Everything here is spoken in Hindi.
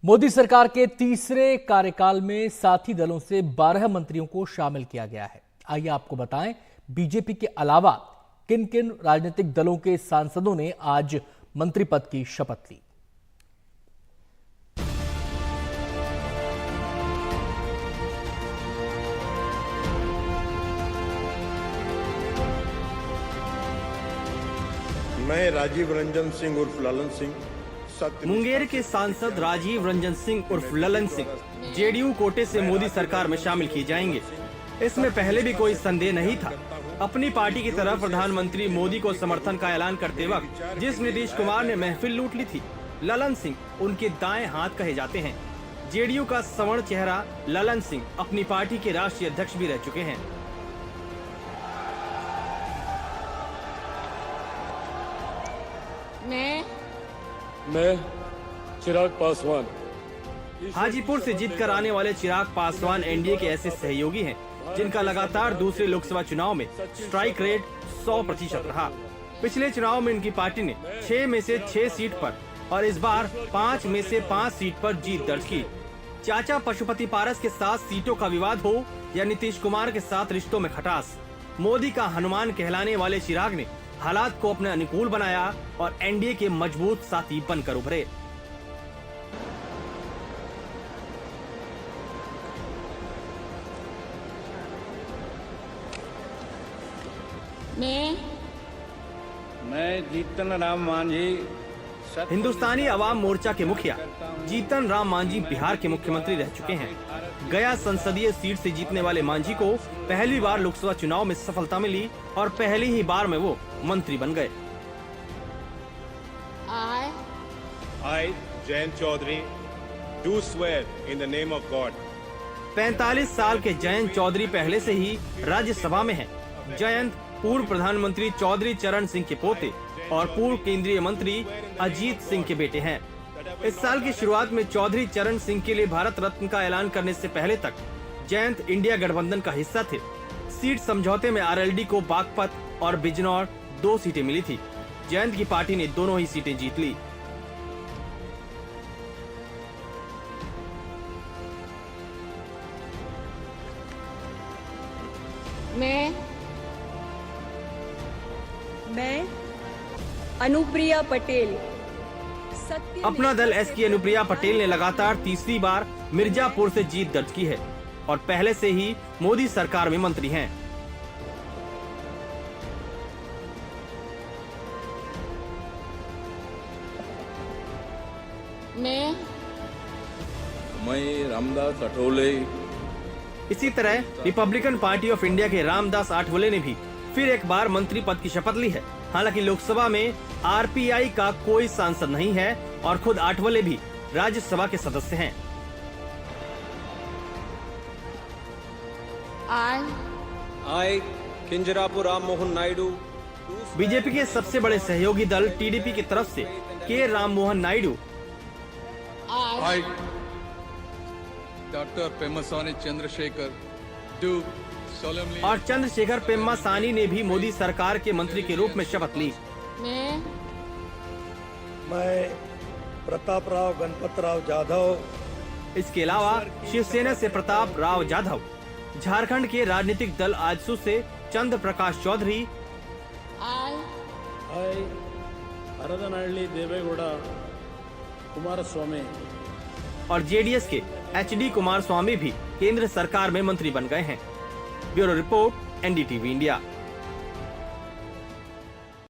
मोदी सरकार के तीसरे कार्यकाल में साथी दलों से 12 मंत्रियों को शामिल किया गया है। आइए आपको बताएं, बीजेपी के अलावा किन किन राजनीतिक दलों के सांसदों ने आज मंत्री पद की शपथ ली। मैं राजीव रंजन सिंह उर्फ ललन सिंह, मुंगेर के सांसद राजीव रंजन सिंह उर्फ ललन सिंह जेडीयू कोटे से मोदी सरकार में शामिल किए जाएंगे। इसमें पहले भी कोई संदेह नहीं था। अपनी पार्टी की तरफ प्रधानमंत्री मोदी को समर्थन का ऐलान करते वक्त जिस नीतीश कुमार ने महफिल लूट ली थी, ललन सिंह उनके दाएं हाथ कहे जाते हैं। जेडीयू का सवर्ण चेहरा ललन सिंह अपनी पार्टी के राष्ट्रीय अध्यक्ष भी रह चुके हैं। मैं चिराग पासवान। हाजीपुर से जीतकर आने वाले चिराग पासवान एनडीए के ऐसे सहयोगी हैं जिनका लगातार दूसरे लोकसभा चुनाव में स्ट्राइक रेट 100% रहा। पिछले चुनाव में इनकी पार्टी ने 6 में से 6 सीट पर और इस बार 5 में से 5 सीट पर जीत दर्ज की। चाचा पशुपति पारस के साथ सीटों का विवाद हो या नीतीश कुमार के साथ रिश्तों में खटास, मोदी का हनुमान कहलाने वाले चिराग ने हालात को अपने अनुकूल बनाया और एनडीए के मजबूत साथी बनकर उभरे। मैं जीतन राम मांझी हिंदुस्तानी अवाम मोर्चा के मुखिया जीतन राम मांझी बिहार के मुख्यमंत्री रह चुके हैं। गया संसदीय सीट से जीतने वाले मांझी को पहली बार लोकसभा चुनाव में सफलता मिली और पहली ही बार में वो मंत्री बन गए। I, Jayant Chaudhary, do swear in the name of God. 45 साल के जयंत चौधरी पहले से ही राज्यसभा में हैं। जयंत पूर्व प्रधानमंत्री चौधरी चरण सिंह के पोते और पूर्व केंद्रीय मंत्री अजीत सिंह के बेटे हैं। इस साल की शुरुआत में चौधरी चरण सिंह के लिए भारत रत्न का ऐलान करने से पहले तक जयंत इंडिया गठबंधन का हिस्सा थे। सीट समझौते में आरएलडी को बागपत और बिजनौर 2 सीटें मिली थी। जयंत की पार्टी ने दोनों ही सीटें जीत ली। मैं अनुप्रिया पटेल। अपना दल एस की अनुप्रिया पटेल ने लगातार तीसरी बार मिर्जापुर से जीत दर्ज की है और पहले से ही मोदी सरकार में मंत्री हैं। मैं रामदास अठोले। इसी तरह रिपब्लिकन पार्टी ऑफ इंडिया के रामदास आठवले ने भी फिर एक बार मंत्री पद की शपथ ली है। हालांकि लोकसभा में आरपीआई का कोई सांसद नहीं है और खुद आठवले भी राज्यसभा के सदस्य हैं। आई किंजरापुर राम मोहन नायडू। बीजेपी के सबसे बड़े सहयोगी दल टीडीपी की तरफ से के Ram Mohan Naidu, I, doctor Pemmasani Chandrashekhar, do solemnly और चंद्रशेखर पेम्मासानी ने भी मोदी सरकार के मंत्री के रूप में शपथ ली। मैं प्रताप राव गणपतराव जाधव। इसके अलावा शिवसेना से प्रताप राव जाधव, झारखंड के राजनीतिक दल आजसू से चंद्र प्रकाश चौधरी, हरदनहल्ली देवेगौड़ा कुमारस्वामी और जेडीएस के एचडी कुमार स्वामी भी केंद्र सरकार में मंत्री बन गए हैं। Bureau report, NDTV India.